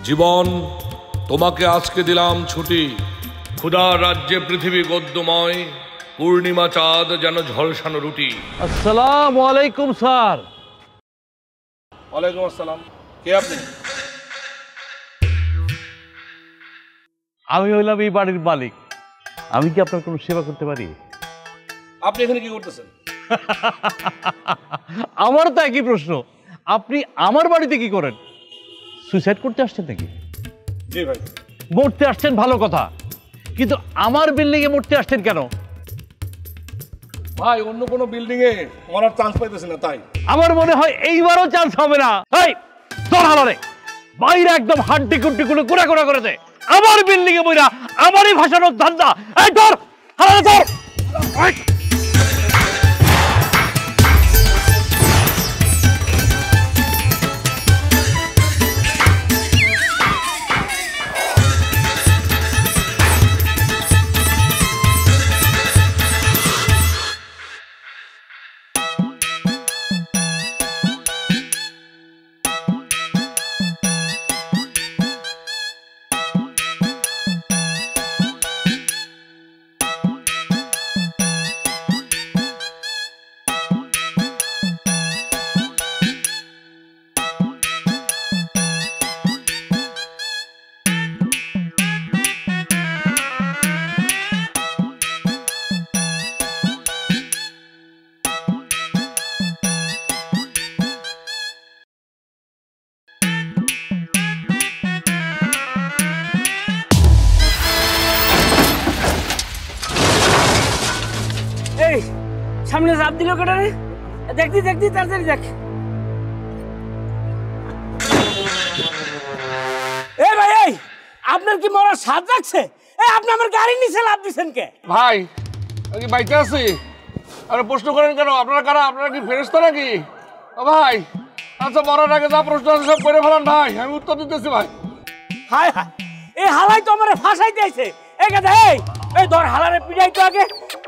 জীবন, তোমাকে আজকে দিলাম ছুটি। ক্ষুধার রাজ্যে পৃথিবী গদ্যময়, পূর্ণিমা চাঁদ যেন ঝলসানো রুটি। আসসালামু আলাইকুম স্যার। ওয়ালাইকুম আসসালাম। কে আপনি? আমি হইলাম এই বাড়ির মালিক। আমি কি আপনার কোনো সেবা করতে পারি? আপনি এখানে কি করতেছেন? আমারও তো একই প্রশ্ন। আপনি আমার বাড়িতে কি করেন? সুইসাইড করতে আসছেন নাকি? জি ভাই। মরতে আসছেন ভালো কথা, কিন্তু আমার বিল্ডিং এ মরতে আসছেন কেন? ভাই অন্য কোনো বিল্ডিং এ মরার চান্স পাইতেছি না, তাই। আমার মনে হয় এইবারও চান্স হবে না। এই ধর হালারে, বাইরে একদম হাড্ডি কুড্ডি গুলো গোড়া গোড়া করে দে। আমার বিল্ডিং এ বইরা আমারই ভাষানোর ধান্দা। এই ধর হালারে, ধর। এই সামনে চাপ দিল কেটে রে, দেখতি দেখতি তাড়াতাড়ি দেখ। এই ভাই, এই আপনার কি মরার স্বাদ লাগছে? এই আপনি আমার গাড়ির নিচে লাফ দিচ্ছেন কে? ভাই আমি কি বাইকে আছি? আরে প্রশ্ন করেন কেন? আপনারা কারা? আপনারা কি ফেরেশতা নাকি? ও ভাই, আচ্ছা মরার আগে যা প্রশ্ন আছে সব করে ফেলান ভাই, আমি উত্তর দিতেছি ভাই। হায় হায়, এই হালাই তো আমার ফাঁসাই দিয়েছে। এই কথা, এই ধর হালারে পিড়াই তো আগে।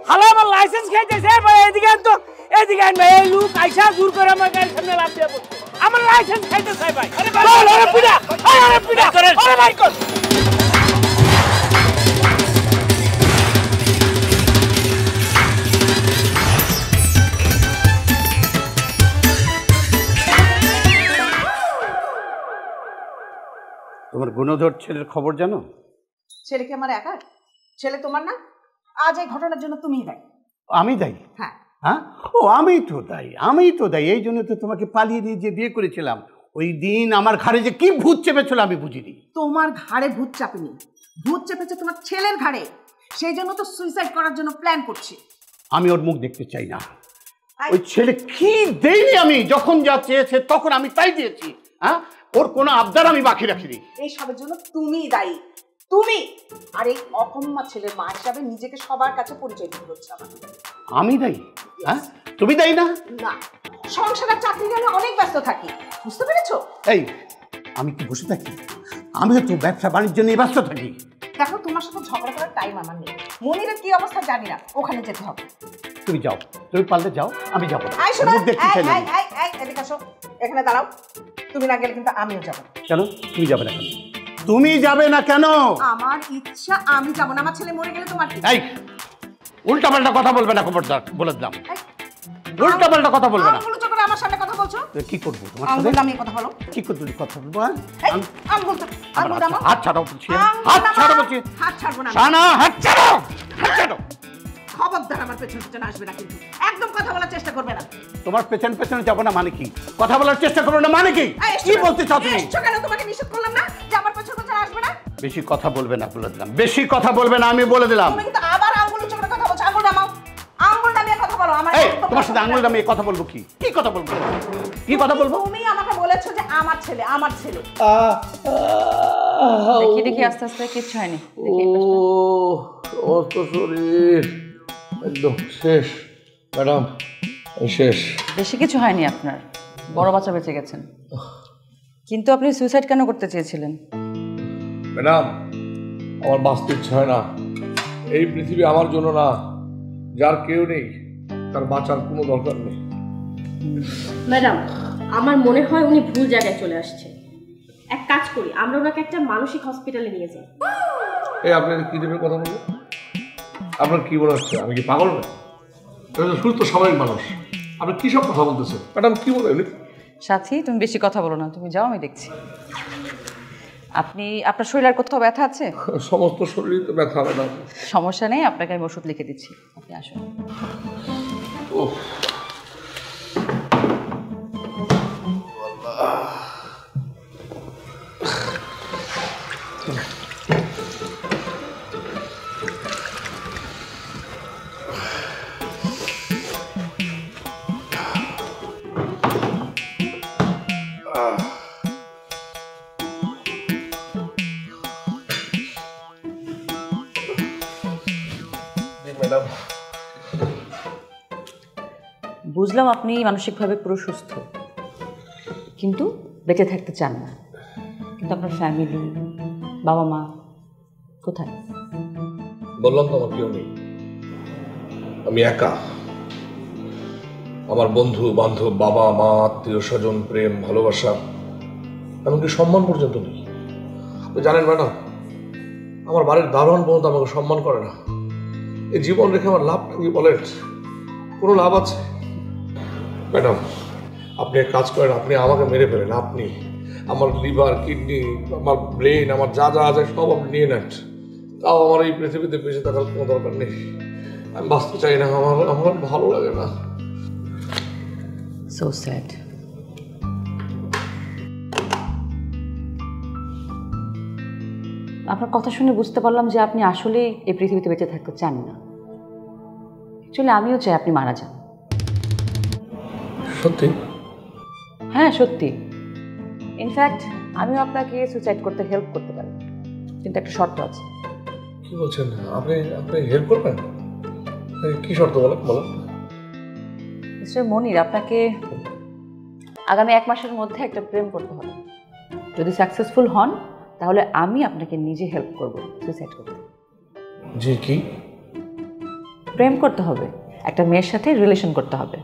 হালা আমার লাইসেন্স খাইতেছে। ভাই এদিকে আন তো, এদিকে আন ভাই। এই লোক আইসা জোর করে আমার গাড়ির সামনে লাফ দিয়ে পড়ছে। আমার লাইসেন্স খাইতেছে ভাই। আরে পিড়া, আরে পিড়া, আরে ভাই কর। তোমার গুণধর ছেলের খবর জানো? ছেলে কি আমার একার? ছেলে তোমার না? আজ এই ঘটনার জন্য তুমিই দায়ী। আমি দায়ী? হ্যাঁ। হ্যাঁ, ও আমি তো দায়ী। এই জন্য তো তোমাকে পালিয়ে দিয়ে যে বিয়ে করেছিলাম, ওই দিন আমার ঘাড়ে যে কি ভূত চেপেছিল আমি বুঝিনি। তোমার ঘাড়ে ভূত চাপেনি, ভূত চেপেছে তোমার ছেলের ঘাড়ে। সেই জন্য তো সুইসাইড করার জন্য প্ল্যান করছি। আমি ওর মুখ দেখতে চাই না। ওই ছেলে কি দেয়নি, আমি যখন যা চেয়েছে তখন আমি তাই দিয়েছি। হ্যাঁ, ওর কোনো আবদার আমি বাকি রাখিনি। এই সবের জন্য তুমিই দায়ী, তুমি। আর এই অকম্মা ছেলের মা হিসাবে নিজেকে সবার কাছে পরিচয় দিতে হচ্ছে আমার। আমি দায়ী? হ্যাঁ, তুমি দায়ী না? না, সংসার আর চাকরি গেলে অনেক ব্যস্ত থাকি, বুঝতে পেরেছো? এই আমি কি বসে থাকি? আমিও তো ব্যবসা বাণিজ্য নিয়ে ব্যস্ত থাকি। দেখো, তোমার সাথে ঝগড়া করার টাইম আমার নেই। মনিরের কি অবস্থা জানি না, ওখানে যেতে হবে। তুমি যাও, তুমি পারলে যাও, আমি যাবো না। এদিকে আসো, এখানে দাঁড়াও। তুমি না গেলে কিন্তু আমিও যাবো। কেন তুমি যাবে না কেন? তুমি যাবে না কেন? আমার ইচ্ছা, আমি যাবো না। আমার ছেলে মরে গেলে তোমার কি? এই উল্টাপাল্টা কথা বলবে না, খবরদার বলে দিলাম। উল্টাপাল্টা কথা বলবে না। আঙ্গুল উঁচু করে আমার সামনে কথা বলছো? কি করবো তোমার সাথে? আঙ্গুল নামিয়ে কথা বলো। কি করতে কথা বলবো? আঙ্গুল তো, আঙ্গুল নামাও। হাত ছাড়াও বলছি, হাত ছাড়াও বলছি। হাত ছাড়বো না। না, হাত ছাড়াও, হাত ছাড়াও। খবরদার আমার পেছন পেছন আসবে না কিন্তু। একদম কথা বলার চেষ্টা করবে না। তোমার পেছন পেছনে যাবো না মানে কি? কথা বলার চেষ্টা করবো না মানে কি? কি বলতে চাও তুমি? কেন তোমাকে নিষেধ করলাম না যে আমার পেছন পেছন আসবে না? বেশি কথা বলবে না বলে দিলাম, বেশি কথা বলবে না আমি বলে দিলাম। তুমি কিন্তু আবার আঙ্গুল উঁচু করে কথা বলছো। আঙ্গুল নামাও, আঙ্গুল নামিয়ে কথা বলো। আমার তোমার সাথে আঙ্গুল নামিয়ে কথা বলবো? কি কি কথা বলবো? কি কথা বলবো? তুমি আমাকে বলেছো যে আমার ছেলে, আমার ছেলে। দেখি দেখি আস্তে আস্তে কিচ্ছু হয়নি। অত শরীর একদম শেষ ম্যাডাম, শেষ। বেশি কিছু হয়নি আপনার, বড় বাচ্চা বেঁচে গেছেন। কিন্তু আপনি সুইসাইড কেন করতে চেয়েছিলেন? ম্যাডাম, আমার বাঁচতে ইচ্ছা হয় না। এই পৃথিবী আমার জন্য না। যার কেউ নেই তার বাঁচার কোনো দরকার নেই। ম্যাডাম, আমার মনে হয় উনি ভুল জায়গায় চলে আসছে। এক কাজ করি, আমরা ওনাকে একটা মানসিক হসপিটালে নিয়ে যাই। এই আপনি কি দেবের কথা বলবেন? আপনার কি বলা হচ্ছে? আমি কি পাগল না? সুস্থ স্বাভাবিক মানুষ, আপনি কি সব কথা বলতেছেন? ম্যাডাম কি বলেন? সাথী, তুমি বেশি কথা বলো না, তুমি যাও, আমি দেখছি। আপনার শরীরের কোথাও ব্যথা আছে? সমস্ত শরীর ব্যথা ম্যাডাম। সমস্যা নেই, আপনাকে আমি ওষুধ লিখে দিচ্ছি, আপনি আসুন। বুঝলাম আপনি মানসিকভাবে পুরো সুস্থ, কিন্তু বেঁচে থাকতে চান না। কিন্তু আপনার ফ্যামিলি, বাবা মা কোথায়? বললাম তো আমার কেউ নেই, আমি একা। আমার বন্ধু বান্ধব, বাবা মা, আত্মীয় স্বজন, প্রেম ভালোবাসা, এমনকি সম্মান পর্যন্ত নেই। আপনি জানেন ম্যাডাম, আমার বাড়ির দারোয়ান পর্যন্ত আমাকে সম্মান করে না। এই জীবন রেখে আমার লাভ কি বলেন? কোনো লাভ আছে? ম্যাডাম, আপনি এক কাজ করেন, আপনি আমাকে মেরে ফেলেন। আপনি আমার লিভার, কিডনি, আমার ব্রেন, আমার যা যা আছে সব আপনি নিয়ে নেন, তাও আমার এই পৃথিবীতে বেঁচে থাকার কোনো দরকার নেই। আমি বাঁচতে চাই না, আমার ভালো লাগে না। So sad. আপনার কথা শুনে বুঝতে পারলাম যে আপনি আসলে এই পৃথিবীতে বেঁচে থাকতে চান না। অ্যাকচুয়ালি আমিও চাই আপনি মারা যান। সত্যি? হ্যাঁ সত্যি। ইনফ্যাক্ট আমিও আপনাকে সুইসাইড করতে হেল্প করতে পারি, কিন্তু একটা শর্ত আছে। কি বলছেন? আপনি হেল্প করবেন? কি শর্ত বলেন? মিস্টার মনির, আপনাকে আগামী 1 মাসের মধ্যে একটা প্রেম করতে হবে। যদি সাকসেসফুল হন তাহলে আমি আপনাকে নিজে হেল্প করব সুইসাইড করতে। জি, কি? প্রেম করতে হবে, একটা মেয়ের সাথে রিলেশন করতে হবে।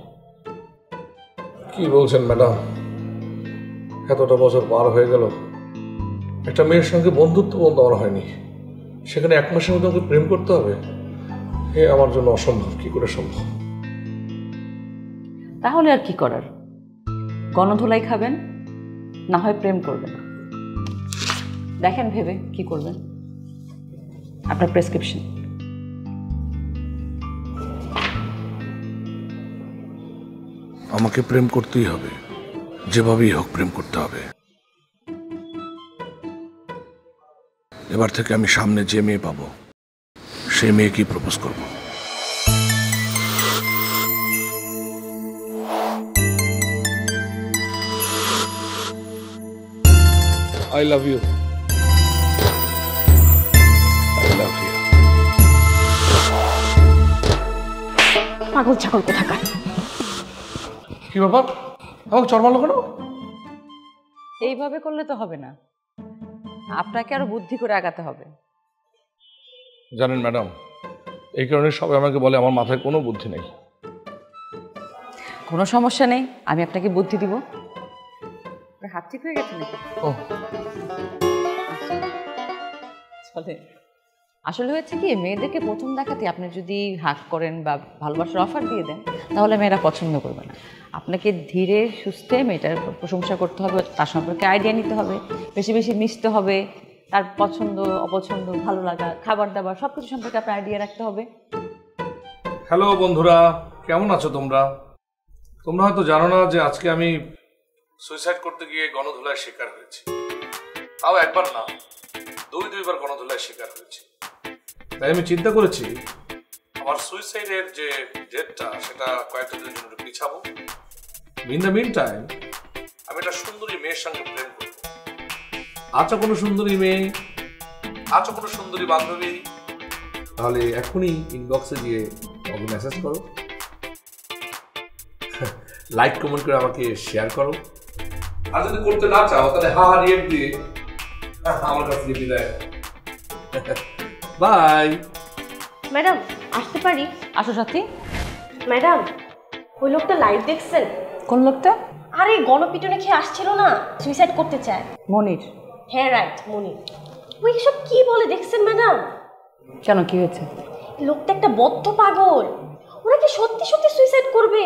কি বলছেন ম্যাডাম? এতটা বছর পার হয়ে গেল, একটা মেয়ের সঙ্গে বন্ধুত্ব বন্ধ করা হয়নি, সেখানে 1 মাসের মধ্যে আমাকে প্রেম করতে হবে? এ আমার জন্য অসম্ভব। কি করে সম্ভব? তাহলে আর কি করার? গণধোলাই খাবেন, না হয় প্রেম করবেন। দেখেন ভেবে কি করবেন। আপনার প্রেসক্রিপশন। আমাকে প্রেম করতেই হবে, যেভাবেই হোক প্রেম করতে হবে। এবার থেকে আমি সামনে যে মেয়ে পাবো সেই মেয়েকেই প্রপোজ করব। I love you. I love you. পাগল ছাগল কোথাকার। কি ব্যাপার? আমাকে চড় মারলো কেন? এইভাবে করলে তো হবে না, আপনাকে আরো বুদ্ধি করে আগাতে হবে। জানেন ম্যাডাম, এই কারণে সবাই আমাকে বলে আমার মাথায় কোনো বুদ্ধি নেই। কোনো সমস্যা নেই, আমি আপনাকে বুদ্ধি দিব। হাত ঠিক হয়ে গেছে নাকি? ও চলে। আসলে হয়েছে কি, মেয়েদেরকে প্রথম দেখাতে আপনি যদি হাক করেন বা ভালোবাসার অফার দিয়ে দেন তাহলে মেয়েরা পছন্দ করবে না। আপনাকে ধীরে সুস্থে মেয়েটার প্রশংসা করতে হবে, তার সম্পর্কে আইডিয়া নিতে হবে, বেশি বেশি মিশতে হবে, তার পছন্দ অপছন্দ, ভালো লাগা, খাবার দাবার সব কিছু সম্পর্কে আপনার আইডিয়া রাখতে হবে। হ্যালো বন্ধুরা, কেমন আছো তোমরা? তোমরা হয়তো জানো না যে আজকে আমি সুইসাইড করতে গিয়ে গণধোলায় শিকার হয়েছি। তাও একবার না, দুইবার গণধোলায় শিকার হয়েছি। তাই আমি চিন্তা করেছি আমার সুইসাইডের যে ডেটটা সেটা কয়েকটা দিনের জন্য পিছাবো। ইন দ্য মিন টাইম আমি একটা সুন্দরী মেয়ের সঙ্গে প্রেম করব। আছো কোনো সুন্দরী মেয়ে, আছো কোনো সুন্দরী বান্ধবী, তাহলে এখনই ইনবক্সে গিয়ে আমাকে মেসেজ করো, লাইক কমেন্ট করে আমাকে শেয়ার করো। আর যদি করতে না চাও তাহলে হা রিয়েক্ট দিয়ে আমার কাছে বিদায়। বাই। ম্যাডাম আসতে পারি? আসো সাথী। ম্যাডাম ওই লোকটা লাইভ দেখছেন? কোন লোকটা? আরে গণপিটুনি খেয়ে আসছিল না, সুইসাইড করতে চায়। মনির? হ্যাঁ রাইট, মনির। ওই সব কি বলে দেখছেন ম্যাডাম? কেন, কি হয়েছে? লোকটা একটা বদ্ধ পাগল। ওরা কি সত্যি সত্যি সুইসাইড করবে?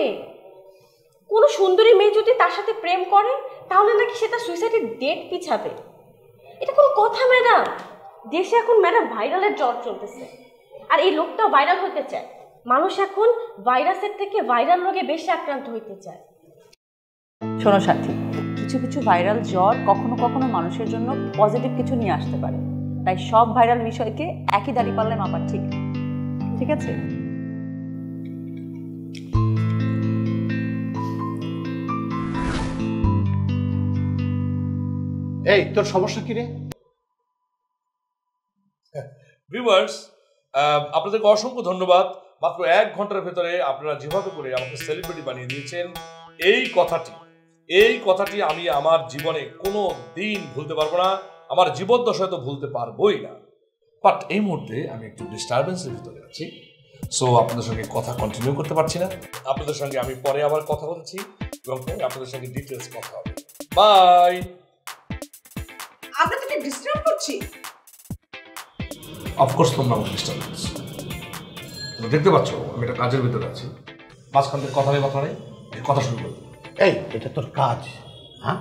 কোনো সুন্দরী মেয়ে যদি তার সাথে প্রেম করে তাহলে নাকি সে তার সুইসাইডের ডেট পিছাবে। এটা কোনো কথা ম্যাডাম? দেশে এখন ম্যাডাম ভাইরালের জ্বর চলতেছে, আর এই লোকটাও ভাইরাল হতে চায়। মানুষ এখন ভাইরাসের থেকে ভাইরাল রোগে বেশি আক্রান্ত হইতে চায়। শোনো সাথী, কিছু কিছু ভাইরাল জ্বর কখনো কখনো মানুষের জন্য পজিটিভ কিছু নিয়ে আসতে পারে, তাই সব ভাইরাল বিষয়কে একই দাঁড়িপাল্লায় মাপা ঠিক ঠিক আছে? এই তোর সমস্যা কি রে? ভিউয়ার্স, আপনাদেরকে অসংখ্য ধন্যবাদ। মাত্র 1 ঘন্টার ভেতরে আপনারা যেভাবে করে আমাকে সেলিব্রিটি বানিয়ে দিয়েছেন, এই কথাটি আমি আমার জীবনে কোনো দিন ভুলতে পারবো না, আমার জীবদ্দশায় তো ভুলতে পারবোই না। বাট এই মুহূর্তে আমি একটু ডিস্টারবেন্সের ভিতরে আছি, সো আপনাদের সঙ্গে কথা কন্টিনিউ করতে পারছি না। আপনাদের সঙ্গে আমি পরে আবার কথা বলছি এবং পরে আপনাদের সঙ্গে ডিটেলস কথা হবে। বাই। আমরা তোকে ডিস্টার্ব করছি? অফকোর্স তোমরা আমাকে ডিস্টার্ব করছো। তোমরা দেখতে পাচ্ছ আমি একটা কাজের ভিতরে আছি, মাঝখান থেকে কথা নেই, কথা শুরু করবো। এই এটা তোর কাজ? হ্যাঁ,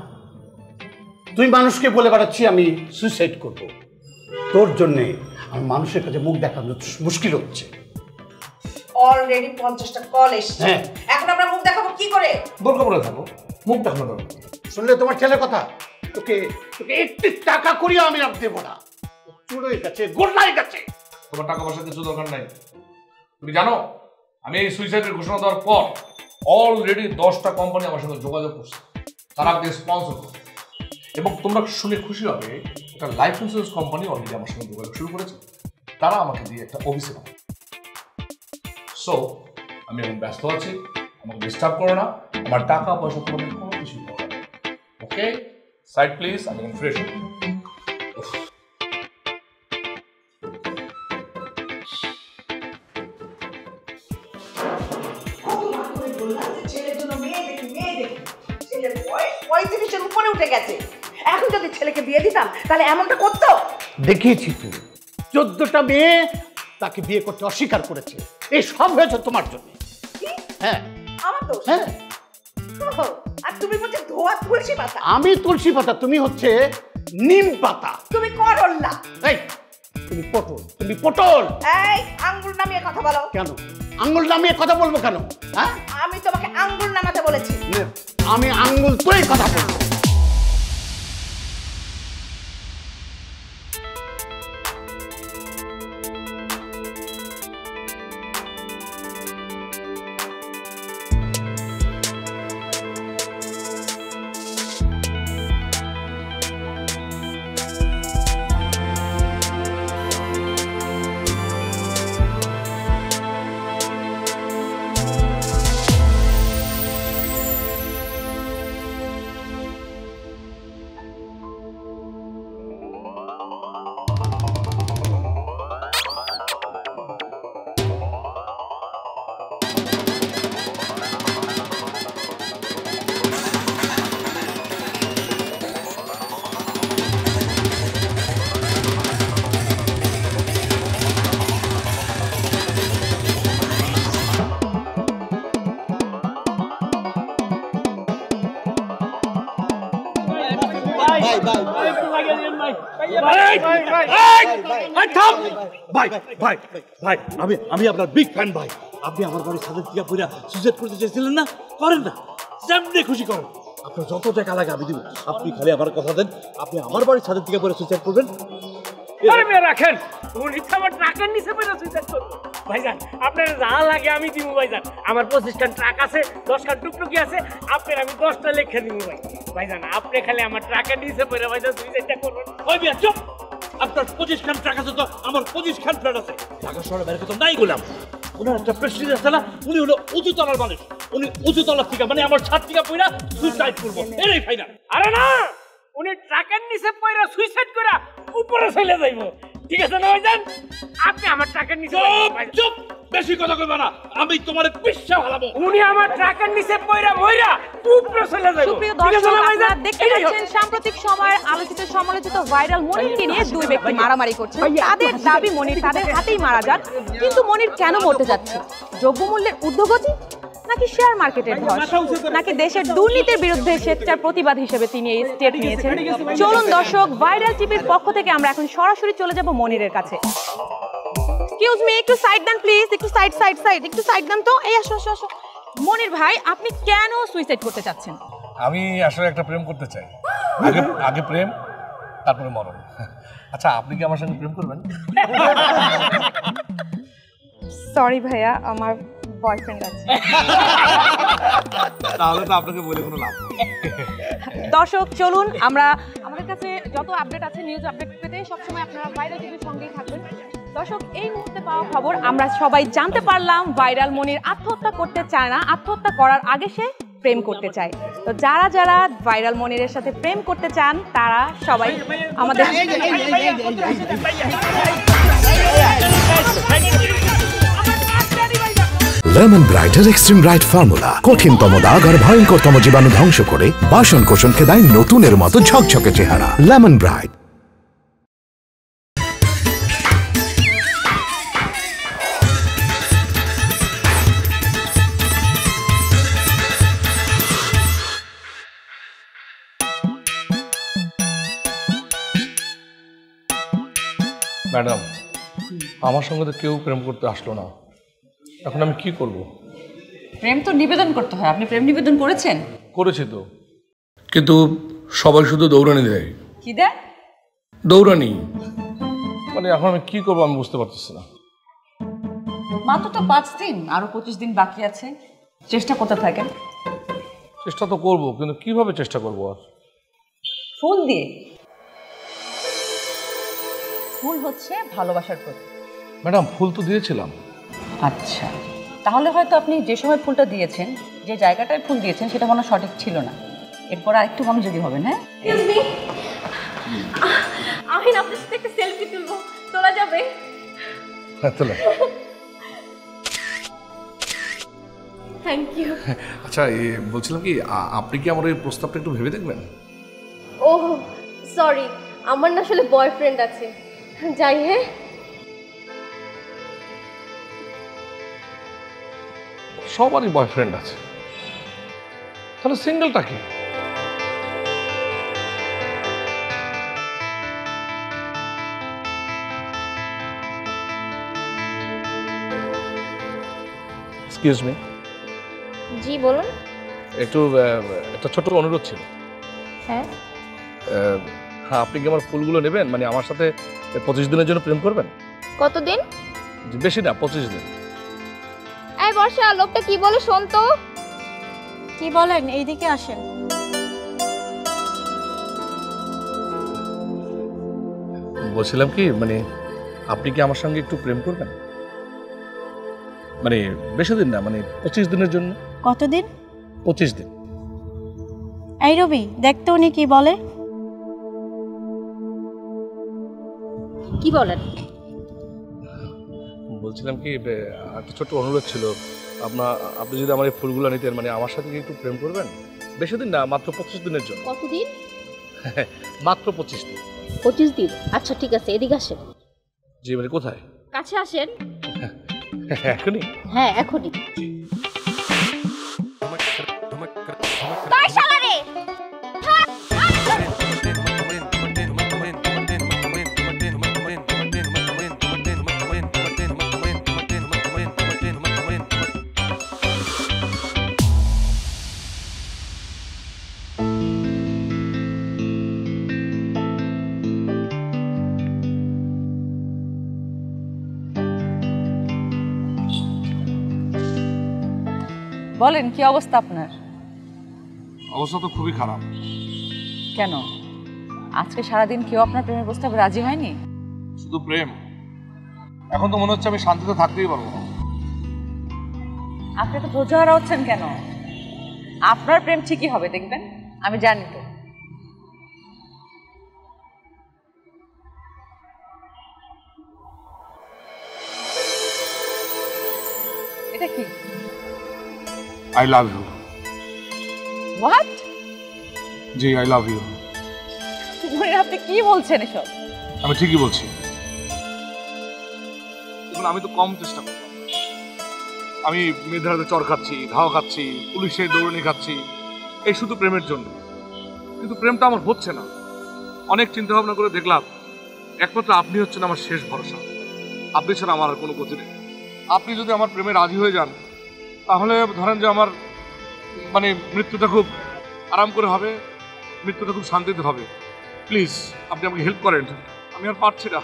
তুই মানুষকে বলে বেড়াচ্ছি আমি সুইসাইড করব, তোর জন্যে আমার মানুষের কাছে মুখ দেখানো মুশকিল হচ্ছে। অলরেডি 50টা কল এসেছে। হ্যাঁ, এখন আমরা মুখ দেখাবো কি করে? বোরকা পরে থাকো, মুখ দেখানো দরকার। শুনলে তোমার ছেলের কথা? তোকে তোকে 1 টাকা করিয়া আমি আর দেবো না। চুড়ে গেছে, গোল্লাই গেছে। তোমার টাকা পয়সা কিছু দরকার নাই। তুমি জানো আমি এই সুইসাইডের ঘোষণা দেওয়ার পর অলরেডি 10টা কোম্পানি আমার সঙ্গে যোগাযোগ করছে, তারা আমাকে স্পন্সর করছে। এবং তোমরা শুনে খুশি হবে, একটা লাইফ ইন্স্যুরেন্স কোম্পানি অলরেডি আমার সঙ্গে যোগাযোগ শুরু করেছে, তারা আমাকে দিয়ে একটা অফিসে পাবে। সো আমি এখন ব্যস্ত আছি, আমাকে ডিস্টার্ব করো না, আমার টাকা পয়সা তোমাদের কোনো কিছুই দরকার নেই। ওকে, সাইড প্লিজ, আমি এখন ফ্রেশ হই। ছেলের জন্য মেয়ে দেখি। ছেলের বয়স 35-এর উপরে উঠে গেছে। এখন যদি ছেলেকে বিয়ে দিতাম তাহলে এমনটা করতো? দেখিয়েছি তুই 14টা মেয়ে তাকে বিয়ে করতে অস্বীকার করেছে। এই সব হয়েছে তোমার জন্য। হ্যাঁ, আমার দোষ? হ্যাঁ। আর তুমি বলছো ধোয়া তুলসী পাতা? আমি তুলসী পাতা, তুমি হচ্ছে নিম পাতা। তুমি করল না। এই তুমি পটল, তুমি পটল। এই আঙ্গুল নামিয়ে কথা বলো। কেন আঙ্গুল নামিয়ে কথা বলবো কেন? হ্যাঁ, আমি তোমাকে আঙ্গুল নামাতে বলেছি। আমি আঙ্গুল তুই কথা বলবো। আমি আপনার বিগ ফ্যান ভাই। আপনি আমার বাড়ির ছাদের টিকা পুরা সুইসাইড করতে চেয়েছিলেন না? করেন না, যেমনি খুশি করেন। আপনার যত টাকা লাগে আমি দিব, আপনি খালি আমার কথা দেন, আপনি আমার বাড়ির ছাদের টিকা পুরা সুইসাইড করবেন। আরে মেয়ে রাখেন, উনি তো আমার ট্রাকের নিচে পড়ে সুইসাইড করবো। ভাইজান আপনার যা লাগে আমি দিব ভাইজান। আমার 25খান ট্রাক আছে, 10খান টুকটুকি আছে, আপনার আমি 10টা লেখা দিব ভাই। ভাইজান আপনি খালি আমার ট্রাকের নিচে পড়ে ভাইজান সুইসাইডটা করবেন। ওই মিয়া চুপ! আপনার 25খান ট্রাক আছে তো আমার 25খান ফ্ল্যাট আছে। ঢাকা শহরে বের করতে নাই গোলাম। ওনার একটা প্রেসিডেন্ট আছে না, উনি হলো উঁচু তলার মানুষ। উনি উঁচু তলার থেকে মানে আমার ছাদ থেকে পড়া সুইসাইড করবো, এটাই ফাইনাল। আরে না, উনি ট্রাকের নিচে পড়ে সুইসাইড করে উপরে চলে যাইব। ঠিক আছে না ভাইজান? আপনি আমার ট্রাকের নিচে চুপ, বেশি কথা কইবা না, আমি তোমার পিচ্ছা ভালাবো। উনি আমার ট্রাকের নিচে পয়রা মইরা উপরে চলে যাবে। সুপ্রিয় দর্শক, আপনারা দেখতে পাচ্ছেন সাম্প্রতিক সময়ের আলোচিত সমালোচিত ভাইরাল মনিরকে নিয়ে দুই ব্যক্তি মারামারি করছে। তাদের দাবি মনির তাদের হাতেই মারা যাক, কিন্তু মনির কেন মরতে যাচ্ছে? দ্রব্যমূল্যের ঊর্ধ্বগতি, নাকি শেয়ার মার্কেটের ধস, নাকি দেশের দুর্নীতির বিরুদ্ধে স্বেচ্ছার প্রতিবাদ হিসেবে তিনি এই স্টেপ নিয়েছেন? চলুন দর্শক, ভাইরাল টিভির পক্ষ থেকে আমরা এখন সরাসরি চলে যাব মনিরের কাছে। এক্সকিউজ মি, একটু সাইড দেন প্লিজ, একটু সাইড একটু সাইড দেন তো। এই আসো আসো আসো। মনির ভাই, আপনি কেন সুইসাইড করতে চাচ্ছেন? আমি আসলে একটা প্রেম করতে চাই। আগে প্রেম, তারপরে মরণ। আচ্ছা, আপনি কি আমার সঙ্গে প্রেম করবেন? সরি ভাইয়া, আমার বয়ফ্রেন্ড আছে। তাহলে তো আপনাকে বলে কোনো লাভ নেই। দর্শক চলুন, আমরা আমাদের কাছে যত আপডেট আছে, নিউজ আপডেট পেতে সবসময় আপনারা ভাইরাল টিভির সঙ্গেই থাকবেন। দর্শক, এই মুহূর্তে পাওয়া খবর আমরা সবাই জানতে পারলাম, ভাইরাল মনির আত্মহত্যা করতে চায় না, আত্মহত্যা করার আগে সে প্রেম করতে চায়। তো যারা যারা ভাইরাল মনিরের সাথে প্রেম করতে চান তারা সবাই আমাদের লেমন ব্রাইটের এক্সট্রিম ব্রাইট ফর্মুলা কঠিনতম দাগ আর ভয়ঙ্করতম জীবাণু ধ্বংস করে বাসন কোষণকে দেয় নতুনের মতো ঝকঝকে চেহারা। Lemon bright. ম্যাডাম, আমার সঙ্গে তো কেউ প্রেম করতে আসলো না, এখন আমি কি করব? প্রেম তো নিবেদন করতে হয়। আপনি প্রেম নিবেদন করেছেন? করেছি তো, কিন্তু সবাই শুধু দৌড়ানি দেয়। কি দেয়? দৌড়ানি। মানে এখন আমি কি করবো আমি বুঝতে পারতেছি না। মাত্র তো 5 দিন, আরো 25 দিন বাকি আছে। চেষ্টা করতে থাকেন। চেষ্টা তো করবো, কিন্তু কিভাবে চেষ্টা করবো? আর ফুল দিয়ে। ফুল হচ্ছে ভালোবাসার প্রতীক। ম্যাডাম, ফুল তো দিয়েছিলাম। আচ্ছা, তাহলে হয়তো আপনি যে সময় ফুলটা দিয়েছেন, যে জায়গাটায় ফুল দিয়েছেন সেটা মনে হয় সঠিক ছিল না। এরপর আরেকটু মনোযোগী হবেন। হ্যাঁ, আমি না আপনার সাথে একটা সেলফি তুলবো, তোলা যাবে? হ্যাঁ, তোলা। Thank you. আচ্ছা, বলছিলাম কি, আপনি কি আমার এই প্রস্তাবটা একটু ভেবে দেখবেন? ওহ সরি, আমার না আসলে বয়ফ্রেন্ড আছে। যাই। হ্যাঁ, সবারই বয়ফ্রেন্ড আছে, তাহলে সিঙ্গেলটা কি? Excuse me. জি বলুন। একটু একটা ছোট অনুরোধ ছিল। হ্যাঁ হ্যাঁ, আপনি কি আমার ফুলগুলো নেবেন? মানে আমার সাথে 25 দিনের জন্য প্রেম করবেন? কতদিন? বেশি না, 25 দিন। এই বর্ষা, লোকটা কি বলে শোন তো। কি বলেন? এইদিকে আসেন। বলছিলাম কি, মানে আপনি কি আমার সঙ্গে একটু প্রেম করবেন? মানে বেশি দিন না, মানে 25 দিনের জন্য। কতদিন? 25 দিন। এই রবি, দেখতে উনি কি বলে। কি বলেন? বলছিলাম কি, একটা ছোট্ট অনুরোধ ছিল। আপনি যদি আমার এই ফুলগুলো নিতেন, মানে আমার সাথে কি একটু প্রেম করবেন? বেশি দিন না, মাত্র 25 দিনের জন্য। কতদিন? মাত্র 25 দিন। 25 দিন? আচ্ছা ঠিক আছে, এদিকে আসেন। জি, মানে কোথায়? কাছে আসেন। এখনই? হ্যাঁ এখনই। তাই শালারে। বলেন, কি অবস্থা আপনার? অবস্থা তো খুবই খারাপ। কেন, আজকে সারাদিন কেউ আপনার প্রেমের প্রস্তাবে রাজি হয়নি? শুধু প্রেম? এখন তো মনে হচ্ছে আমি শান্তিতে থাকতেই পারবো না। আপনি তো ধৈর্যহারা হচ্ছেন কেন? আপনার প্রেম ঠিকই হবে, দেখবেন, আমি জানি তো। এটা কি? I love you. হোয়াট? জি, আই লাভ ইউ। আপনি কি বলছেন এসব? আমি ঠিকই বলছি। আমি তো কম চেষ্টা করলাম। আমি মেয়েদের হাতে চর খাচ্ছি, ধাওয়া খাচ্ছি, পুলিশের দৌড়ানি খাচ্ছি, এই শুধু প্রেমের জন্য। কিন্তু প্রেমটা আমার হচ্ছে না। অনেক চিন্তা ভাবনা করে দেখলাম একমাত্র আপনি হচ্ছেন আমার শেষ ভরসা। আপনি ছাড়া আমার আর কোনো গতি নেই। আপনি যদি আমার প্রেমে রাজি হয়ে যান তাহলে ধরেন যে আমার মানে মৃত্যুটা খুব আরাম করে হবে, মৃত্যুটা খুব শান্তিতে হবে। প্লিজ আপনি আমাকে হেল্প করেন, আমি আর পারছি না।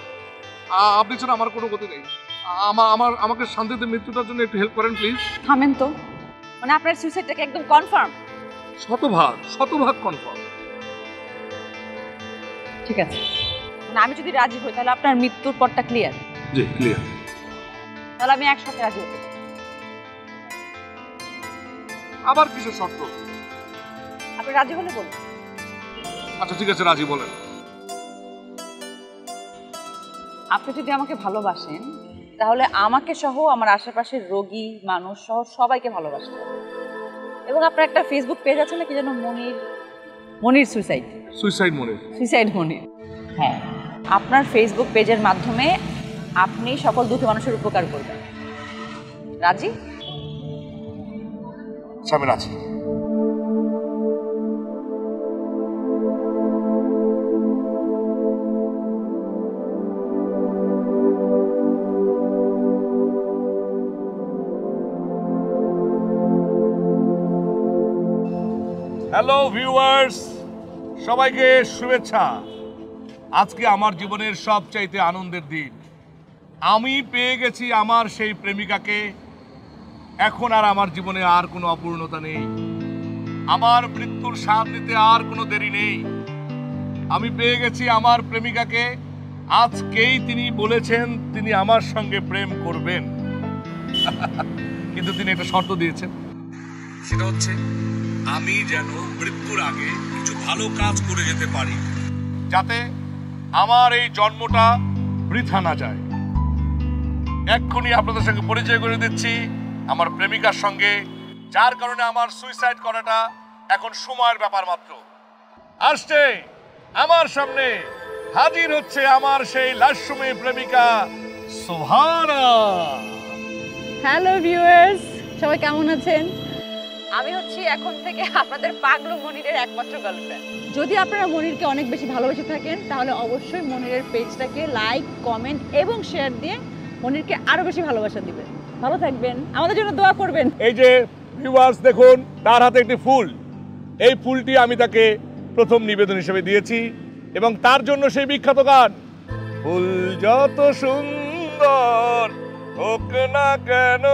আপনি ছাড়া আমার কোনো গতি নেই। আমাকে শান্তিতে মৃত্যুটার জন্য একটু হেল্প করেন প্লিজ। থামেন তো, মানে আপনার সুইসাইডটাকে একদম কনফার্ম? শতভাগ কনফার্ম। ঠিক আছে, মানে আমি যদি রাজি হই তাহলে আপনার মৃত্যুর পরটা ক্লিয়ার? জি ক্লিয়ার। তাহলে আমি একসাথে রাজি হতে চাই। আবার কিসের শর্ত? আপনি রাজি হলে বলুন। আচ্ছা ঠিক আছে, রাজি বলেন। আপনি যদি আমাকে ভালোবাসেন তাহলে আমাকে সহ আমার আশেপাশের রোগী মানুষ সহ সবাইকে ভালোবাসতে হবে। এবং আপনার একটা ফেসবুক পেজ আছে না কি যেন, মনির সুইসাইড মনির। হ্যাঁ, আপনার ফেসবুক পেজের মাধ্যমে আপনি সকল দুঃখী মানুষের উপকার করবেন। রাজি? আমি রাজি। হ্যালো ভিউয়ার্স, সবাইকে শুভেচ্ছা। আজকে আমার জীবনের সবচাইতে আনন্দের দিন। আমি পেয়ে গেছি আমার সেই প্রেমিকাকে। এখন আর আমার জীবনে আর কোনো অপূর্ণতা নেই। আমার মৃত্যুর স্বাদ নিতে আর কোনো দেরি নেই। আমি পেয়ে গেছি আমার প্রেমিকাকে। আজকেই তিনি বলেছেন তিনি আমার সঙ্গে প্রেম করবেন। কিন্তু তিনি একটা শর্ত দিয়েছেন, সেটা হচ্ছে আমি যেন মৃত্যুর আগে কিছু ভালো কাজ করে যেতে পারি, যাতে আমার এই জন্মটা বৃথা না যায়। এক্ষুনি আপনাদের সঙ্গে পরিচয় করে দিচ্ছি আমার প্রেমিকার সঙ্গে, যার কারণে আমার সুইসাইড করাটা এখন সময়ের ব্যাপার মাত্র। আসছে আমার সামনে, হাজির হচ্ছে আমার সেই লাস্যময়ী প্রেমিকা সোহানা। হ্যালো ভিউয়ার্স, সবাই কেমন আছেন? আমি হচ্ছি এখন থেকে আপনাদের পাগলু মনিরের একমাত্র গার্লফ্রেন্ড। যদি আপনারা মনিরকে অনেক বেশি ভালোবেসে থাকেন তাহলে অবশ্যই মনিরের পেজটাকে লাইক, কমেন্ট এবং শেয়ার দিয়ে মনিরকে আরো বেশি ভালোবাসা দিবেন। ভালো থাকবেন, আমাদের জন্য দোয়া করবেন। এই যে ভিউয়ার্স দেখুন, তার হাতে একটি ফুল। এই ফুলটি আমি তাকে প্রথম নিবেদন হিসেবে দিয়েছি এবং তার জন্য সেই বিখ্যাত গান, ফুল যত সুন্দর হোক না কেন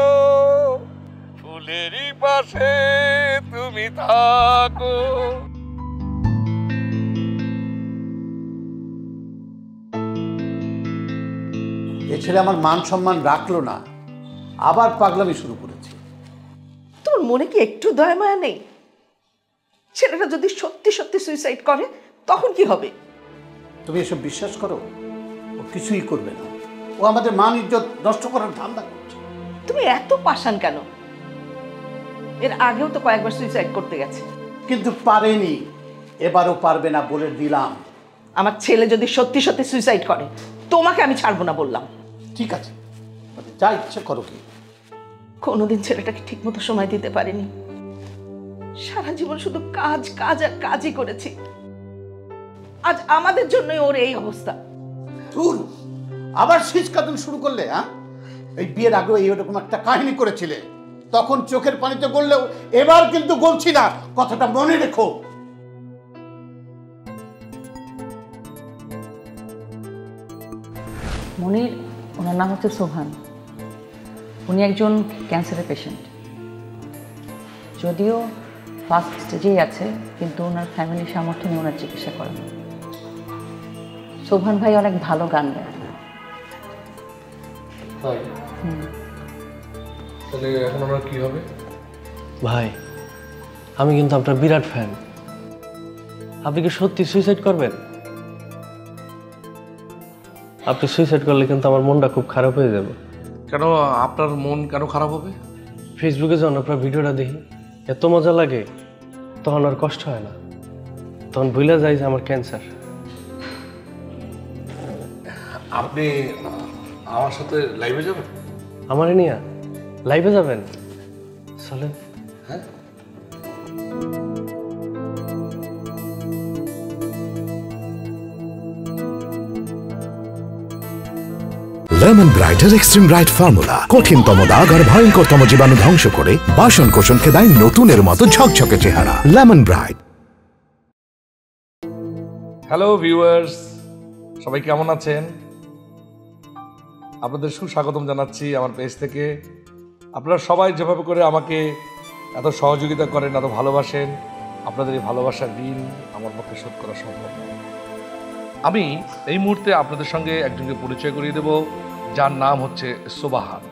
ফুলেরই পাশে তুমি থাকো। এ ছেলে আমার মান সম্মান রাখলো না, আবার পাগলামি শুরু করেছে। তোর মনে কি একটু দয়া মায়া নেই? ছেলেটা যদি সত্যি সত্যি সুইসাইড করে তখন কি হবে? তুমি এসব বিশ্বাস করো? ও কিছুই করবে না। ও আমাদের মান ইজ্জত নষ্ট করার ধান্দা করছে। তুমি এত পাষাণ কেন? এর আগেও তো কয়েকবার সুইসাইড করতে গেছে, কিন্তু পারেনি। এবারও পারবে না বলে দিলাম। আমার ছেলে যদি সত্যি সত্যি সুইসাইড করে তোমাকে আমি ছাড়বো না বললাম। ঠিক আছে, যা ইচ্ছে করো। কি কোনোদিন ছেলেটাকে ঠিক মতো সময় দিতে পারিনি। সারা জীবন শুধু কাজ কাজ আর কাজই করেছি। আজ আমাদের জন্যই ওর এই অবস্থা। ধুর, আবার শীষ কাঁদন শুরু করলে? হ্যাঁ, এই বিয়ের আগেও এইরকম একটা কাহিনী করেছিলে, তখন চোখের পানিতে গড়লেও এবার কিন্তু গলছি না, কথাটা মনে রেখো। মনির, ওনার নাম হচ্ছে সোহান। উনি একজন ক্যান্সারের পেশেন্ট। যদিও ফার্স্ট স্টেজেই আছে, কিন্তু ওনার ফ্যামিলির সামর্থ্য নিয়ে ওনার চিকিৎসা করেন। সোহান ভাই অনেক ভালো গান গায়। তাহলে এখন আমরা কি হবে? ভাই, আমি কিন্তু আপনার বিরাট ফ্যান। আপনি কি সত্যি সুইসাইড করবেন? আপনি সুইসাইড করলে কিন্তু আমার মনটা খুব খারাপ হয়ে যাবে। কেন আপনার মন কেন খারাপ হবে? ফেসবুকে যখন আপনার ভিডিওটা দেখি এত মজা লাগে, তখন আর কষ্ট হয় না, তখন ভুলে যায় যে আমার ক্যান্সার। আপনি আমার সাথে লাইভে যাবেন? আমারে নিয়ে লাইভে যাবেন? চলেন। হ্যাঁ, লেমন ব্রাইটের এক্সট্রিম ব্রাইট ফর্মুলা কঠিনতম দাগ আর ভয়ঙ্করতম জীবাণু ধ্বংস করে বাসন কোষণকে দেয় নতুনের মতো ঝকঝকে চেহারা। Lemon bright. হ্যালো ভিউয়ার্স, সবাই কেমন আছেন? আপনাদের সুস্বাগতম জানাচ্ছি আমার পেজ থেকে। আপনারা সবাই যেভাবে করে আমাকে এত সহযোগিতা করেন, এত ভালোবাসেন, আপনাদের এই ভালোবাসার ঋণ আমার পক্ষে শোধ করা সম্ভব নয়। আমি এই মুহূর্তে আপনাদের সঙ্গে একজনকে পরিচয় করিয়ে দেব, যার নাম হচ্ছে সোবাহান।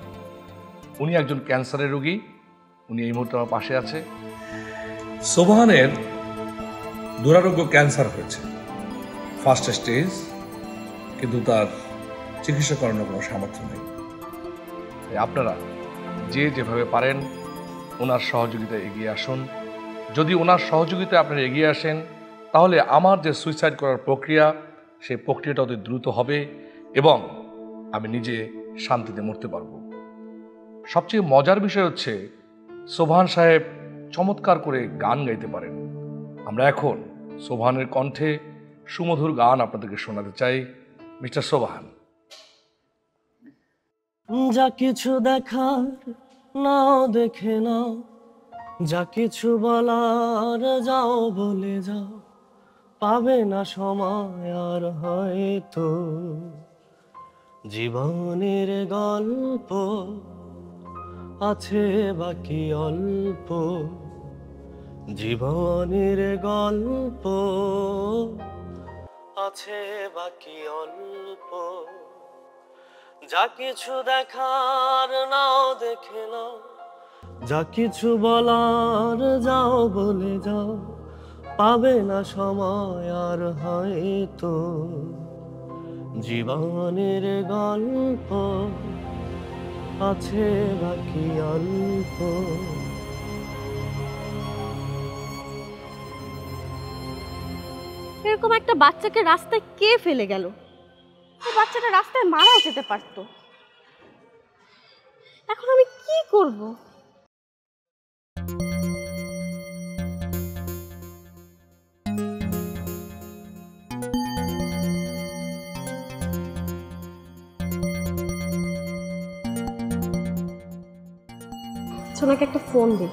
উনি একজন ক্যান্সারের রোগী। উনি এই মুহূর্তে আমার পাশে আছে। সোবাহানের দুরারোগ্য ক্যান্সার হয়েছে, ফার্স্ট স্টেজ, কিন্তু তার চিকিৎসা করানোর কোনো সামর্থ্য নেই। আপনারা যে যেভাবে পারেন ওনার সহযোগিতায় এগিয়ে আসুন। যদি ওনার সহযোগিতায় আপনারা এগিয়ে আসেন, তাহলে আমার যে সুইসাইড করার প্রক্রিয়া, সেই প্রক্রিয়াটা অতি দ্রুত হবে এবং আমি নিজে শান্তিতে মরতে পারব। সবচেয়ে মজার বিষয় হচ্ছে সোবহান সাহেব চমৎকার করে গান গাইতে পারেন। আমরা এখন সোবহানের কণ্ঠে সুমধুর গান আপনাদেরকে শোনাতে চাই। মিস্টার সোবহান। যা কিছু দেখার নাও দেখে নাও, যা কিছু বলার যাও বলে যাও, পাবে না সময় আর হয়তো জীবনের গল্প আছে বাকি অল্প, জীবনের গল্প আছে বাকি অল্প। যা কিছু দেখার নাও দেখে নাও, যা কিছু বলার যাও বলে যাও, পাবে না সময় আর হয়তো জীবনের গল্প আছে বাকি অল্প। এরকম একটা বাচ্চাকে রাস্তায় কে ফেলে গেল? ওই বাচ্চাটা রাস্তায় মারাও যেতে পারতো। এখন আমি কি করব? সোনাকে একটা ফোন দিই।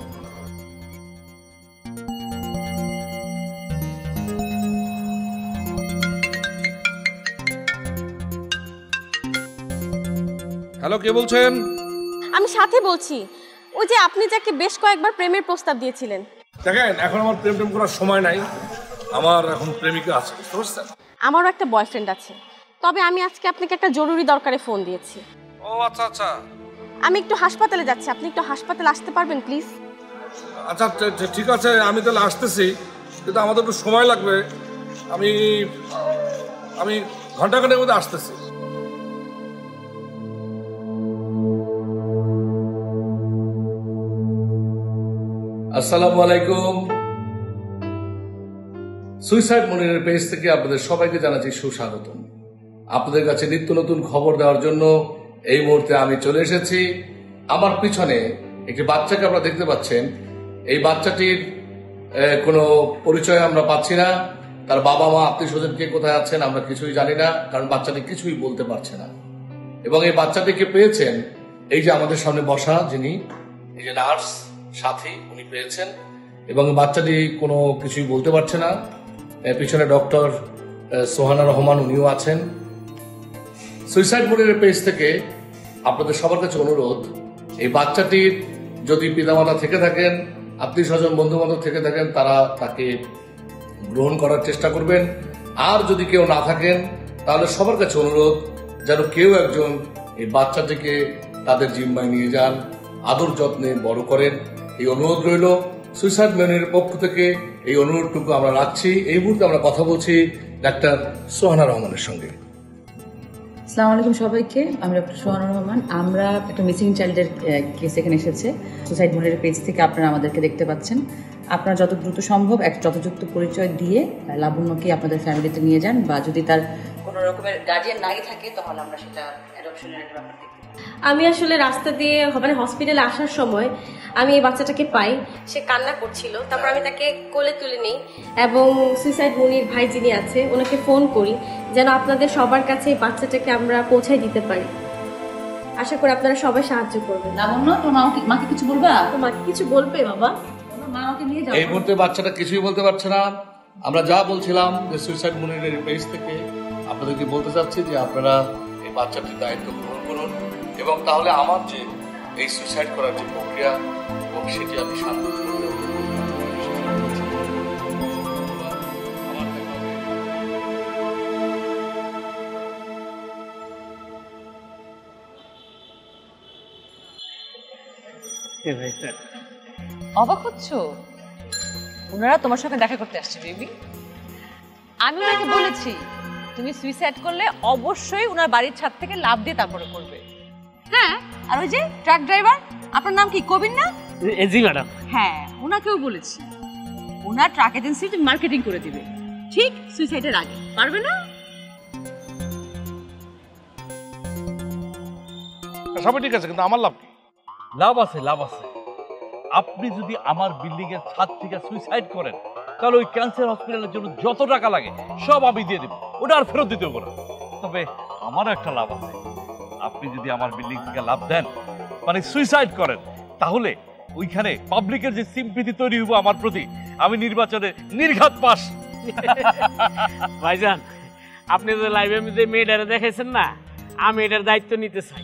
হ্যালো, কে বলছেন? আমি সাথে বলছি, ওই যে আপনি যাকে বেশ কয়েকবার প্রেমের প্রস্তাব দিয়েছিলেন। দেখেন, এখন আমার প্রেম করার সময় নাই, আমার এখন প্রেমিকা আছে, বুঝতে পারছেন? আমারও একটা বয়ফ্রেন্ড আছে, তবে আমি আজকে আপনাকে একটা জরুরি দরকারে ফোন দিয়েছি। ও আচ্ছা আচ্ছা। আমি একটু হাসপাতালে যাচ্ছি, আপনি একটু হাসপাতালে আসতে পারবেন প্লিজ? আচ্ছা ঠিক আছে, আমি তাহলে আসতেছি, কিন্তু আমাদের একটু সময় লাগবে। আমি ঘন্টাখানেকের মধ্যে আসতেছি। আসসালামু আলাইকুম। সুইসাইড মনিরের পেজ থেকে আপনাদের সবাইকে জানাচ্ছি সুস্বাগতম। আপনাদের কাছে নিত্য নতুন খবর দেওয়ার জন্য এই মুহূর্তে আমি চলে এসেছি। আমার পিছনে একটি বাচ্চাকে আপনারা দেখতে পাচ্ছেন। এই বাচ্চাটির কোনো পরিচয় আমরা পাচ্ছি না। তার বাবা মা আত্মীয় স্বজন কে কোথায় আছেন আমরা কিছুই জানি না, কারণ বাচ্চাটি কিছুই বলতে পারছে না। এবং এই বাচ্চাটিকে পেয়েছেন এই যে আমাদের সামনে বসা যিনি, এই যে নার্স সাথী, উনি পেয়েছেন। এবং বাচ্চাটি কোনো কিছুই বলতে পারছে না। পিছনে ডক্টর সোহানা রহমান, উনিও আছেন। সুইসাইড মনিরের পেজ থেকে আপনাদের সবার কাছে অনুরোধ, এই বাচ্চাটির যদি পিতামাতা থেকে থাকেন, আত্মীয় স্বজন বন্ধু বান্ধব থেকে থাকেন, তারা তাকে গ্রহণ করার চেষ্টা করবেন। আর যদি কেউ না থাকেন, তাহলে সবার কাছে অনুরোধ যেন কেউ একজন এই বাচ্চাটিকে তাদের জিম্মায় নিয়ে যান, আদর যত্নে বড় করেন, এই অনুরোধ রইল। সুইসাইড মনিরের পক্ষ থেকে এই অনুরোধটুকু আমরা রাখছি। এই মুহূর্তে আমরা কথা বলছি ডাক্তার সোহানা রহমানের সঙ্গে। আসসালামু আলাইকুম সবাইকে। আমি ডক্টর সোহানুর রহমান। আমরা একটা মিসিং চাইল্ডের কেস এখানে এসেছে। সুসাইড মনিটর পেজ থেকে আপনারা আমাদেরকে দেখতে পাচ্ছেন। আপনারা যত দ্রুত সম্ভব এক যথাযথ পরিচয় দিয়ে লাবণ্যকে আপনাদের ফ্যামিলিতে নিয়ে যান, বা যদি তার কোনো রকমের গার্জিয়ান নাই থাকে তাহলে আমরা সেটা অ্যাডপশনের একটা ব্যাপার দেখতে পাই। আমি আসলে রাস্তা দিয়ে মানে হসপিটালে আসার সময় আমি এই বাচ্চাটাকে পাই, সে কান্না করছিল। তারপর আমি তাকে কোলে তুলে নিই এবং সুইসাইড মনির ভাই যিনি আছে ওনাকে ফোন করি যেন আপনাদের সবার কাছে এই বাচ্চাটাকে আমরা পৌঁছায় দিতে পারি। আশা করি আপনারা সবাই সাহায্য করবেন। লাবণ্য, তোমার মাকে কিছু বলবা? তো মাকে কিছু বলবে বাবা? মা আমাকে নিয়ে যাও। এই মুহূর্তে বাচ্চাটা কিছুই বলতে পারছে না। আমরা যা বলছিলাম যে সুইসাইড মনিটরের পেজ থেকে আপনাদেরকে বলতে চাচ্ছি যে আপনারা এই বাচ্চাটির দায়িত্ব গ্রহণ করুন, এবং তাহলে আমার যে এই সুইসাইড করার যে প্রক্রিয়া এবং সেটি আমি শান্তিপূর্ণ অবাক হচ্ছ? ওনারা তোমার সঙ্গে দেখা করতে আসছে বেবি। আমি ওনাকে বলেছি তুমি সুইসাইড করলে অবশ্যই ওনার বাড়ির ছাদ থেকে লাফ দিয়ে তারপরে করবে। হ্যাঁ, আর ওই যে ট্রাক ড্রাইভার, আপনার নাম কি, কবির না? জি ম্যাডাম। হ্যাঁ, ওনাকেও বলেছি ওনার ট্রাক এজেন্সি মার্কেটিং করে দিবে ঠিক সুইসাইডের আগে। পারবে না? সবই ঠিক আছে, কিন্তু আমার লাভ কি? লাভ আছে, লাভ আছে। আপনি যদি আমার বিল্ডিং এর ছাদ থেকে সুইসাইড করেন তাহলে ওই ক্যান্সার হসপিটালের জন্য যত টাকা লাগে সব আমি দিয়ে দেবো, ওটা আর ফেরত দিতে হবে না। তবে আমার একটা লাভ আছে, আপনি যদি আমার বিল্ডিং থেকে লাভ দেন মানে সুইসাইড করেন, তাহলে ওইখানে পাবলিকের যে সিম্পিতি তৈরি হইব আমার প্রতি, আমি নির্বাচনে নির্ঘাত পাস। ভাইজান, আপনি যে লাইভের মধ্যে মেয়েটারে দেখাইছেন না, আমি এটার দায়িত্ব নিতে চাই।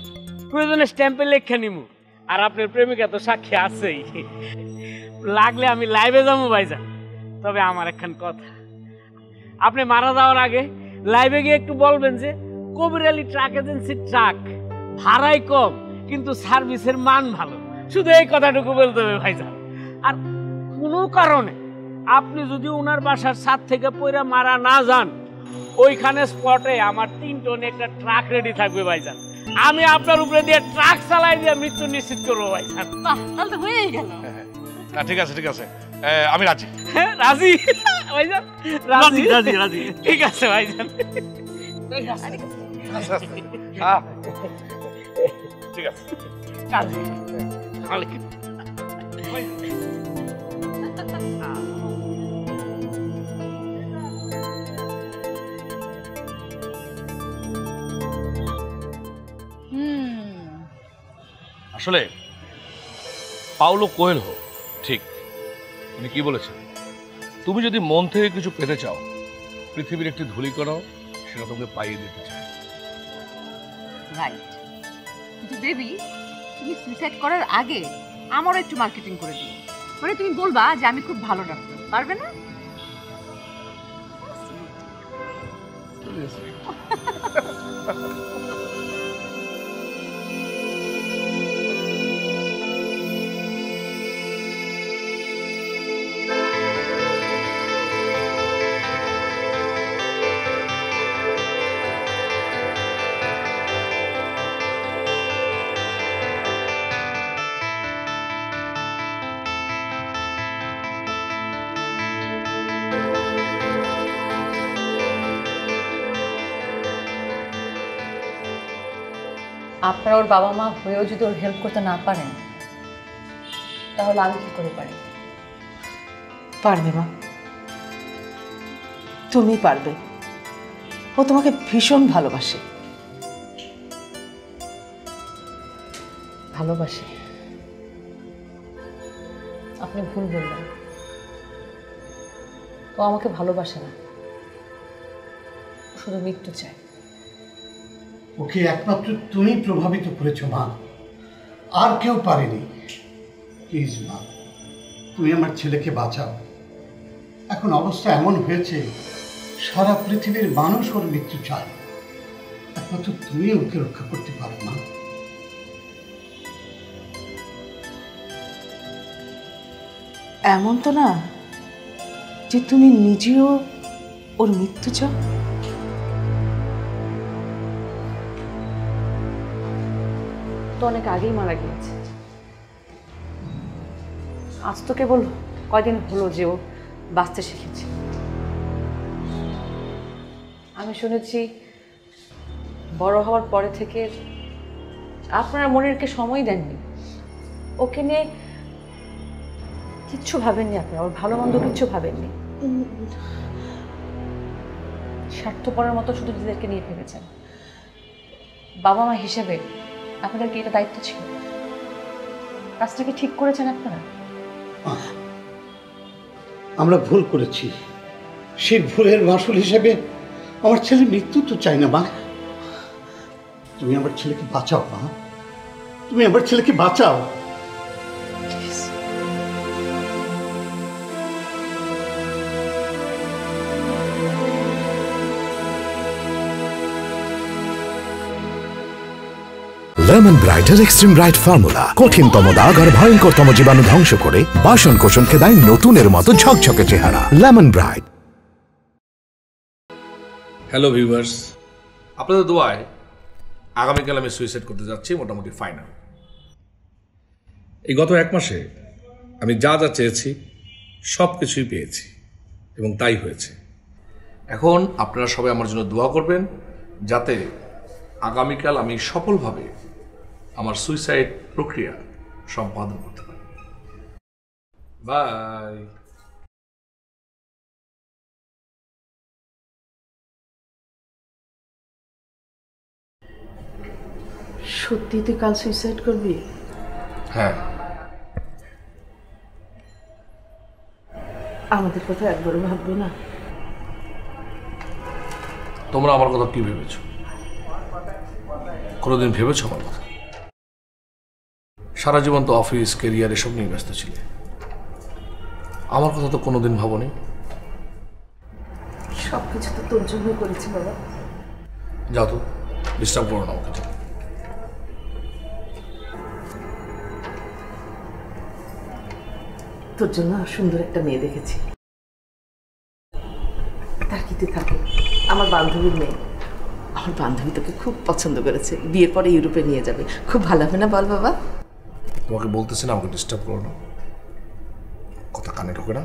প্রয়োজনে স্ট্যাম্পে লেখা নিমু, আর আপনার প্রেমিকা তো সাক্ষী আছেই। লাগলে আমি লাইভে যাবো ভাইজান। তবে আমার একখান কথা, আপনি মারা যাওয়ার আগে লাইভে গিয়ে একটু বলবেন যে কবির আলী ট্রাক এজেন্সির ট্রাক ভাড়াই কম কিন্তু সার্ভিসের মান ভালো। শুধু এই কথাটুকু বলতে হবে ভাইজান। আর কোনো কারণে আপনি যদি ওনার বাসার ছাদ থেকে পয়রা মারা না যান, ওইখানে স্পটে আমার 3 টন একটা ট্রাক রেডি থাকবে ভাইজান। আমি আপনার উপরে দিয়ে ট্রাক চালাই দিয়ে মৃত্যু নিশ্চিত করবো ভাইজান। তাহলে তো হয়েই গেল। না, ঠিক আছে, ঠিক আছে, আমি রাজি। হ্যাঁ, রাজি ভাইজান? রাজি রাজি রাজি ঠিক আছে ভাইজান। ঠিক আছে, রাজি। আসলে পাওলো কোয়েলহো ঠিক, উনি কি বলেছেন, তুমি যদি মন থেকে কিছু পেতে চাও, পৃথিবীর একটি ধূলিকণাও সেটা তোমাকে পাইয়ে দিতে চায়। রাইট, কিন্তু বেবি তুমি সুইসাইড করার আগে আমারও একটু মার্কেটিং করে দিও। মানে তুমি বলবা যে আমি খুব ভালো ডাক্তার। পারবে না? আপনার ওর বাবা মা হয়েও যদি ওর হেল্প করতে না পারেন, তাহলে আমি কি করে পারি? পারবে মা, তুমি পারবে। ও তোমাকে ভীষণ ভালোবাসে। ভালোবাসে? আপনি ভুল বললেন। ও আমাকে ভালোবাসে না, শুধু মৃত্যু চায়। ওকে একমাত্র তুমি প্রভাবিত করেছো মা, আর কেউ পারেনি। প্লিজ মা, তুমি আমার ছেলেকে বাঁচাও। এখন অবস্থা এমন হয়েছে সারা পৃথিবীর মানুষ ওর মৃত্যু চায়, একমাত্র তুমি ওকে রক্ষা করতে পারো না। এমন তো না যে তুমি নিজেও ওর মৃত্যু চাও। তো অনেক আগেই মারা গিয়েছে। আজ তো কেবল কয়দিন হলো যে ও বাঁচতে শিখেছে। আমি শুনেছি বড় হওয়ার পরে থেকে আপনারা মনিরকে সময় দেননি, ওকে নিয়ে কিচ্ছু ভাবেননি, আপনারা ওর ভালো মন্দ কিচ্ছু ভাবেননি, স্বার্থপরের মতো শুধু নিজেদেরকে নিয়ে ভেবেছেন। বাবা মা হিসেবে আপনাদের কি এটা দায়িত্ব ছিল? কাজটা কি ঠিক করেছেন আপনারা? আমরা ভুল করেছি, সেই ভুলের মাসুল হিসেবে আমার ছেলের মৃত্যু তো চাই না মা। তুমি আমার ছেলেকে বাঁচাও মা, তুমি আমার ছেলেকে বাঁচাও। লেমন ব্রাইটের এক্সট্রিম ব্রাইট ফর্মুলা কঠিনতম দাগ আর ভয়ঙ্করতম জীবাণু ধ্বংস করে বাসন কোষণকে দেয় নতুনের মতো ঝকঝকে চেহারা। Lemon bright. হ্যালো ভিউয়ার্স, আপনাদের দোয়ায় আগামীকাল আমি সুইসাইড করতে যাচ্ছি, মোটামুটি ফাইনাল। এই গত 1 মাসে আমি যা যা চেয়েছি সব কিছুই পেয়েছি এবং তাই হয়েছে। এখন আপনারা সবাই আমার জন্য দোয়া করবেন যাতে আগামীকাল আমি সফলভাবে আমার সুইসাইড প্রক্রিয়া সম্পাদন করতে পারি। বাই। সত্যি তুই কাল সুইসাইড করবি? হ্যাঁ। আমাদের কথা একবারও ভাববি না? তোমরা আমার কথা কি ভেবেছ? কোনোদিন ভেবেছ আমার কথা? সারা জীবন তো অফিস, ক্যারিয়ার এসব নিয়ে ব্যস্ত ছিলে, আমার কথা তো কোনোদিন ভাবনি। সবকিছু তো তোর জন্য করেছি বাবা। যাও তো, ডিস্টার্ব করো না আমাকে। তোর জন্য সুন্দর একটা মেয়ে দেখেছি, তার কিতে থাকে, আমার বান্ধবীর মেয়ে। আমার বান্ধবী তোকে খুব পছন্দ করেছে, বিয়ের পরে ইউরোপে নিয়ে যাবে। খুব ভালো হবে না বল বাবা? তোমাকে বলতেছি না আমাকে ডিস্টার্ব করো না, কথা কানে ঢোকে না।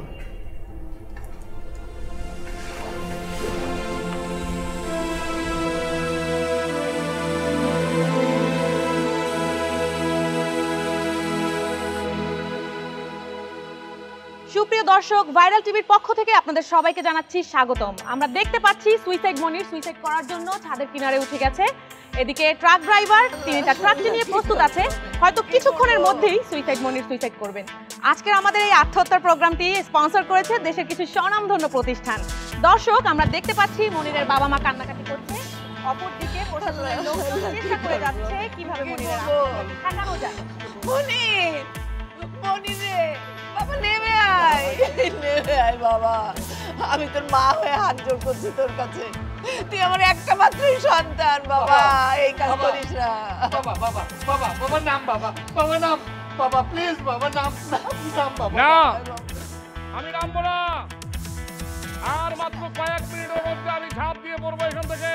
সুপ্রিয় দর্শক, ভাইরাল টিভির পক্ষ থেকে আপনাদের সবাইকে জানাচ্ছি স্বাগতম। আমরা দেখতে পাচ্ছি সুইসাইড মনির সুইসাইড করার জন্য ছাদের কিনারে উঠে গেছে। এদিকে ট্রাক ড্রাইভার, তিনি তার ট্রাকটি নিয়ে প্রস্তুত আছে, হয়তো কিছুক্ষণের মধ্যেই সুইসাইড মনির সুইসাইড করবেন। আজকের আমাদের এই আত্মহত্যার প্রোগ্রামটি স্পন্সর করেছে দেশের কিছু স্বনামধন্য প্রতিষ্ঠান। দর্শক, আমরা দেখতে পাচ্ছি মনিরের বাবা মা কান্নাকাটি করছে, অপরদিকে প্রশাসনের লোকজন চেষ্টা করে যাচ্ছে কিভাবে মনিরের ঠেকানো যায়। মনির, মনির রে বাবা, নেমে আয়, নেমে আয় বাবা। আমি তোর মা হয়ে হাত জোড় করছি তোর কাছে, তুই আমার একটা মাত্রই সন্তান বাবা, এই কাজ করিস না। বাবা বাবা বাবা বাবা নাম, বাবা বাবা নাম, বাবা প্লিজ বাবা নাম, নাম বাবা। না, আমি নামবো না। আর মাত্র কয়েক মিনিটের মধ্যে আমি ঝাঁপ দিয়ে পড়বো এখান থেকে।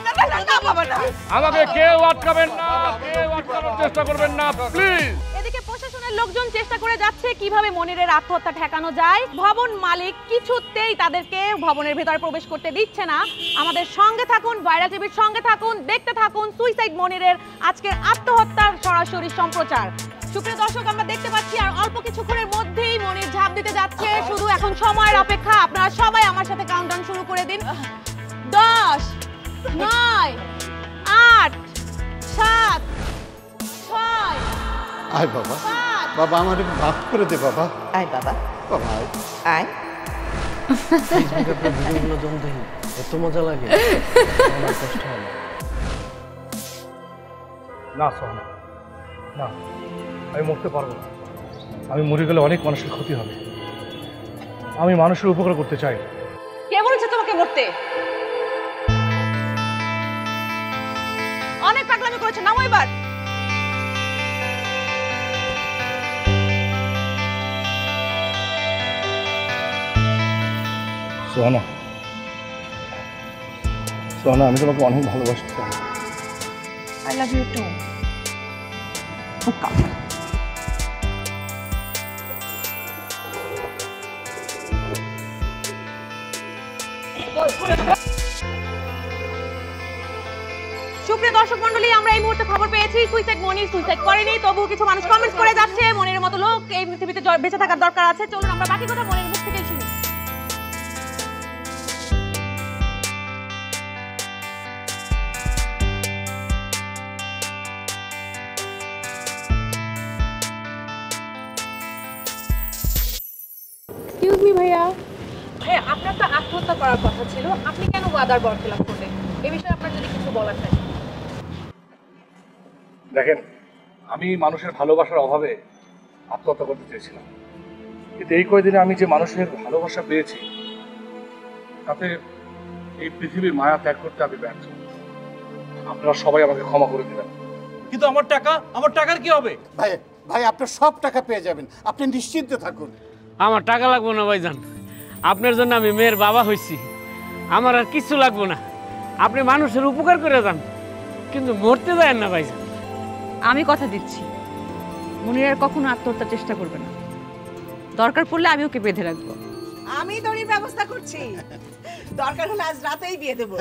না না না না বাবা না, আমাকে কেউ আটকাবেন না, কেউ আটকানোর চেষ্টা করবেন না প্লিজ। এদিকে প্রশাসনের লোকজন চেষ্টা করে যাচ্ছে কিভাবে মনিরের আত্মহত্যা ঠেকানো যায়। ভবন মালিক কিছুতেই তাদেরকে ভবনের ভেতরে প্রবেশ করতে দিচ্ছে না। আমাদের সঙ্গে থাকুন, ভাইরাল টিভির সঙ্গে থাকুন, দেখতে থাকুন সুইসাইড মনিরের আজকের আত্মহত্যার সরাসরি সম্প্রচার। সুপ্রিয় দর্শক, আমরা দেখতে পাচ্ছি আর অল্প কিছুক্ষণের মধ্যেই মনির ঝাঁপ দিতে যাচ্ছে। শুধু এখন সময়ের অপেক্ষা। আপনারা সবাই আমার সাথে কাউন্টডাউন শুরু করে দিন। 10, 9, 8, 7, 6। আয় বাবা, বাবা আমার মাফ করে দে বাবা। আয় বাবা, বাবা আয়। আয়। ফেসবুকে আপনার ভিডিওগুলো যখন দেখি এত মজা লাগে, আমার কষ্ট হয় না। না সোহানা, না, আমি মরতে পারবো না। আমি মরে গেলে অনেক মানুষের ক্ষতি হবে। আমি মানুষের উপকার করতে চাই। কে বলেছে তোমাকে মরতে? অনেক পাগলামি করেছো, নামো এবার। সোহানা, সোহানা, আমি তোমাকে অনেক ভালোবাসি। I love you too. বোকা। সুপ্রিয় দর্শক মণ্ডলী, আমরা এই মুহূর্তে খবর পেয়েছি সুইসাইড মনির সুইসাইড করেনি, তবুও কিছু মানুষ কমেন্টস করে যাচ্ছে মনির মতো লোক এই পৃথিবীতে বেঁচে থাকার দরকার আছে। চলুন আমরা বাকি কথা মনির মুখ থেকে শুনি। এক্সকিউজ মি ভাইয়া। ভাইয়া, আপনার তো আত্মহত্যা করার কথা ছিল, আপনি কেন ওয়াদার বরখেলাপ করলেন? এই বিষয়ে আপনার যদি কিছু বলার থাকে। দেখেন, আমি মানুষের ভালোবাসার অভাবে আত্মহত্যা করতে চেয়েছিলাম, কিন্তু এই কয়দিনে আমি যে মানুষের ভালোবাসা পেয়েছি তাতে এই পৃথিবীর মায়া ত্যাগ করতে আমি ব্যর্থ। আপনারা সবাই আমাকে ক্ষমা করে দেবেন। কিন্তু আমার টাকার কি হবে? ভাই ভাই, আপনার সব টাকা পেয়ে যাবেন, আপনি নিশ্চিন্তে থাকুন। আমার টাকা লাগবো না ভাইজান, আপনার জন্য আমি মেয়ের বাবা হয়েছি, আমার আর কিছু লাগবো না। আপনি মানুষের উপকার করে যান, কিন্তু মরতে দেন না ভাইজান। আমি কথা দিচ্ছি, মনির আর কখনো আত্মহত্যার চেষ্টা করবে না। দরকার পড়লে আমি ওকে বেঁধে রাখবো। আমি দড়ির ব্যবস্থা করছি, দরকার হলে আজ রাতেই বিয়ে দেবো।